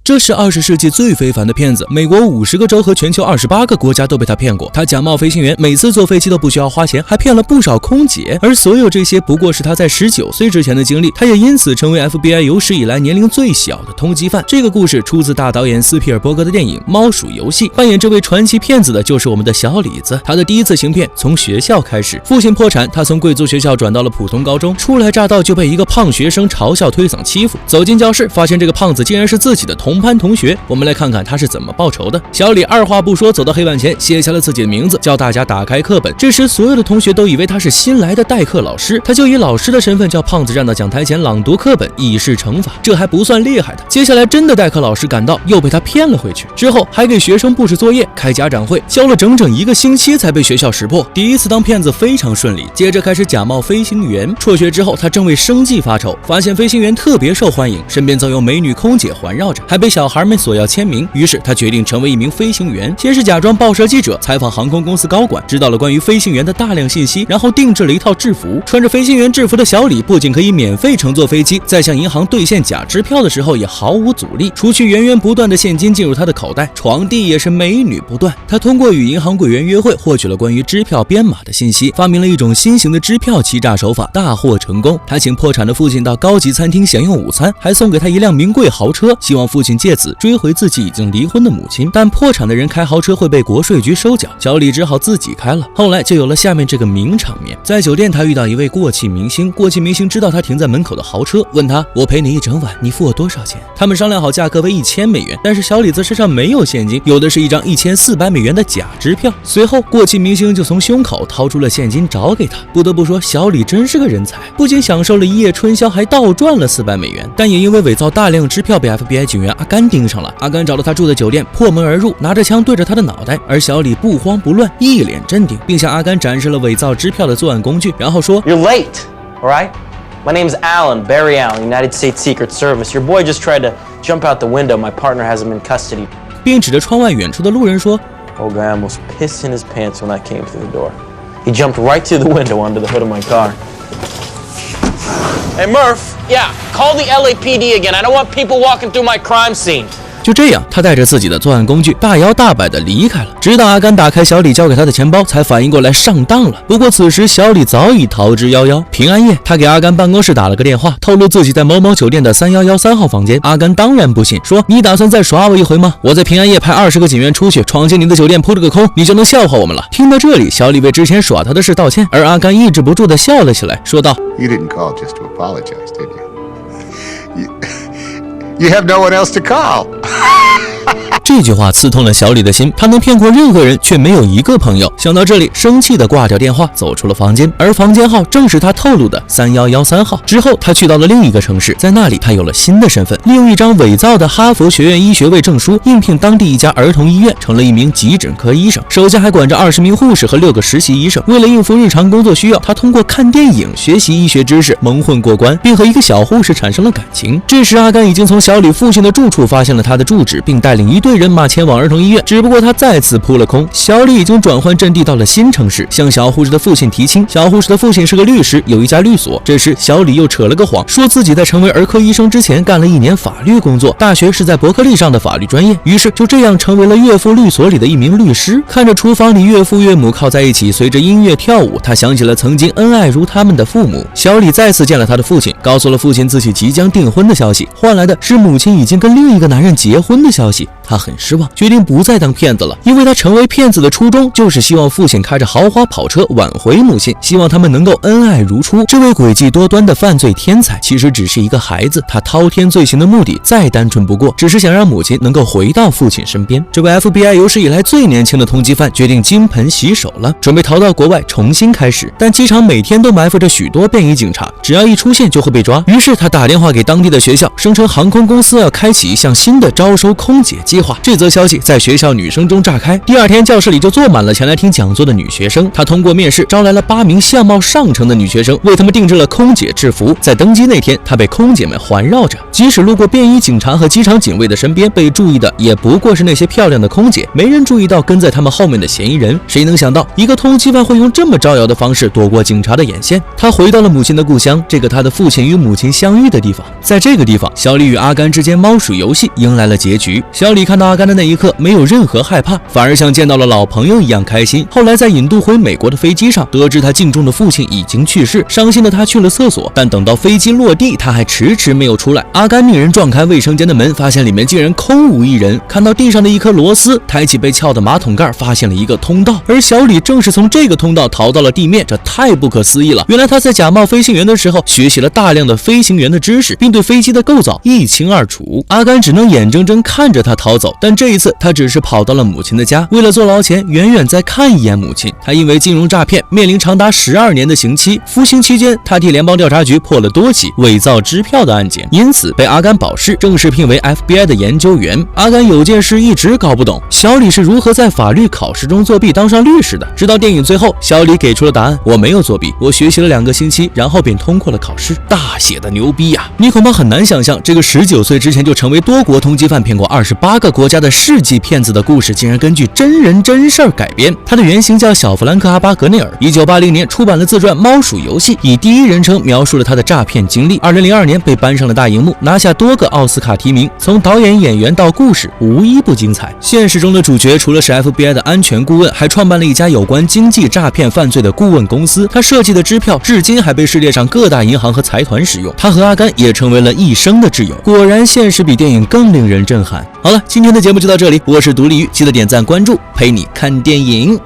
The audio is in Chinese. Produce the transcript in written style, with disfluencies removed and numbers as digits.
这是20世纪最非凡的骗子，美国50个州和全球28个国家都被他骗过。他假冒飞行员，每次坐飞机都不需要花钱，还骗了不少空姐。而所有这些不过是他在19岁之前的经历，他也因此成为 FBI 有史以来年龄最小的通缉犯。这个故事出自大导演斯皮尔伯格的电影《猫鼠游戏》，扮演这位传奇骗子的就是我们的小李子。他的第一次行骗从学校开始，父亲破产，他从贵族学校转到了普通高中，初来乍到就被一个胖学生嘲笑推搡欺负。走进教室，发现这个胖子竟然是自己的同班同学。我们来看看他是怎么报仇的。小李二话不说走到黑板前，写下了自己的名字，叫大家打开课本。这时所有的同学都以为他是新来的代课老师，他就以老师的身份叫胖子站到讲台前朗读课本，以示惩罚。这还不算厉害的，接下来真的代课老师赶到，又被他骗了回去。之后还给学生布置作业，开家长会，教了整整1个星期才被学校识破。第一次当骗子非常顺利，接着开始假冒飞行员。辍学之后，他正为生计发愁，发现飞行员特别受欢迎，身边总有美女空姐环绕着，还被小孩们索要签名。于是他决定成为一名飞行员，先是假装报社记者采访航空公司高管，知道了关于飞行员的大量信息，然后定制了一套制服。穿着飞行员制服的小李不仅可以免费乘坐飞机，在向银行兑现假支票的时候也毫无阻力，除去源源不断的现金进入他的口袋，床地也是美女不断。他通过与银行柜员约会，获取了关于支票编码的信息，发明了一种新型的支票欺诈手法，大获成功。他请破产的父亲到高级餐厅享用午餐，还送给他一辆名贵豪车，希望父亲借此追回自己已经离婚的母亲。但破产的人开豪车会被国税局收缴，小李只好自己开了。后来就有了下面这个名场面。在酒店，他遇到一位过气明星，过气明星知道他停在门口的豪车，问他：我陪你一整晚，你付我多少钱？他们商量好价格为1000美元，但是小李子身上没有现金，有的是一张1400美元的假支票。随后过气明星就从胸口掏出了现金找给他。不得不说，小李真是个人才，不仅享受了一夜春宵，还倒赚了400美元。但也因为伪造大量支票被 FBI 警员阿甘盯上了。阿甘找到他住的酒店，破门而入，拿着枪对着他的脑袋，而小李不慌不乱，一脸镇定，并向阿甘展示了伪造支票的作案工具，然后说 You're late, all right? My name's Alan, Barry Allen, United States Secret Service. Your boy just tried to jump out the window. My partner has him in custody. 并指着窗外远处的路人说 Old guy almost pissed in his pants when I came through the door. He jumped right through the window under the hood of my car. Hey, Murph. Yeah, call the LAPD again. I don't want people walking through my crime scene.就这样，他带着自己的作案工具大摇大摆地离开了，直到阿甘打开小李交给他的钱包，才反应过来上当了。不过此时小李早已逃之夭夭。平安夜，他给阿甘办公室打了个电话，透露自己在某某酒店的3113号房间。阿甘当然不信，说你打算再耍我一回吗？我在平安夜派20个警员出去闯进你的酒店扑了个空，你就能笑话我们了。听到这里，小李为之前耍他的事道歉，而阿甘抑制不住地笑了起来，说道 You didn't call just to apologize, did you? You have no one else to call. 这句话刺痛了小李的心，他能骗过任何人，却没有一个朋友。想到这里，生气地挂掉电话，走出了房间，而房间号正是他透露的3113号。之后，他去到了另一个城市，在那里他有了新的身份，利用一张伪造的哈佛学院医学位证书，应聘当地一家儿童医院，成了一名急诊科医生，手下还管着20名护士和6个实习医生。为了应付日常工作需要，他通过看电影学习医学知识，蒙混过关，并和一个小护士产生了感情。这时，阿甘已经从小李父亲的住处发现了他的住址，并带领一队人马前往儿童医院，只不过他再次扑了空。小李已经转换阵地到了新城市，向小护士的父亲提亲。小护士的父亲是个律师，有一家律所。这时小李又扯了个谎，说自己在成为儿科医生之前干了1年法律工作，大学是在伯克利上的法律专业，于是就这样成为了岳父律所里的一名律师。看着厨房里岳父岳母靠在一起，随着音乐跳舞，他想起了曾经恩爱如他们的父母。小李再次见了他的父亲，告诉了父亲自己即将订婚的消息，换来的是母亲已经跟另一个男人结婚的消息。他很失望，决定不再当骗子了，因为他成为骗子的初衷就是希望父亲开着豪华跑车挽回母亲，希望他们能够恩爱如初。这位诡计多端的犯罪天才其实只是一个孩子，他滔天罪行的目的再单纯不过，只是想让母亲能够回到父亲身边。这位 FBI 有史以来最年轻的通缉犯决定金盆洗手了，准备逃到国外重新开始。但机场每天都埋伏着许多便衣警察，只要一出现就会被抓。于是他打电话给当地的学校，声称航空公司要开启一项新的招收空姐计计划。这则消息在学校女生中炸开，第二天教室里就坐满了前来听讲座的女学生。他通过面试招来了8名相貌上乘的女学生，为他们定制了空姐制服。在登机那天，他被空姐们环绕着，即使路过便衣警察和机场警卫的身边，被注意的也不过是那些漂亮的空姐，没人注意到跟在他们后面的嫌疑人。谁能想到一个通缉犯会用这么招摇的方式躲过警察的眼线？他回到了母亲的故乡，这个他的父亲与母亲相遇的地方。在这个地方，小李与阿甘之间猫鼠游戏迎来了结局。小李看到阿甘的那一刻没有任何害怕，反而像见到了老朋友一样开心。后来在引渡回美国的飞机上，得知他敬重的父亲已经去世，伤心的他去了厕所，但等到飞机落地，他还迟迟没有出来。阿甘命人撞开卫生间的门，发现里面竟然空无一人。看到地上的一颗螺丝，抬起被撬的马桶盖，发现了一个通道，而小李正是从这个通道逃到了地面，这太不可思议了。原来他在假冒飞行员的时候学习了大量的飞行员的知识，并对飞机的构造一清二楚。阿甘只能眼睁睁看着他逃走，但这一次他只是跑到了母亲的家，为了坐牢前远远再看一眼母亲。他因为金融诈骗面临长达12年的刑期，服刑期间他替联邦调查局破了多起伪造支票的案件，因此被阿甘保释，正式聘为 FBI 的研究员。阿甘有件事一直搞不懂，小李是如何在法律考试中作弊当上律师的。直到电影最后，小李给出了答案：我没有作弊，我学习了2个星期，然后便通过了考试。大写的牛逼呀！你恐怕很难想象，这个19岁之前就成为多国通缉犯，骗过28个国家的世纪骗子的故事，竟然根据真人真事儿改编。他的原型叫小弗兰克·阿巴格内尔，1980年出版了自传《猫鼠游戏》，以第一人称描述了他的诈骗经历。2002年被搬上了大荧幕，拿下多个奥斯卡提名，从导演、演员到故事，无一不精彩。现实中的主角除了是 FBI 的安全顾问，还创办了一家有关经济诈骗犯罪的顾问公司。他设计的支票至今还被世界上各大银行和财团使用。他和阿甘也成为了一生的挚友。果然，现实比电影更令人震撼。好了，今天的节目就到这里，我是独立鱼，记得点赞关注，陪你看电影。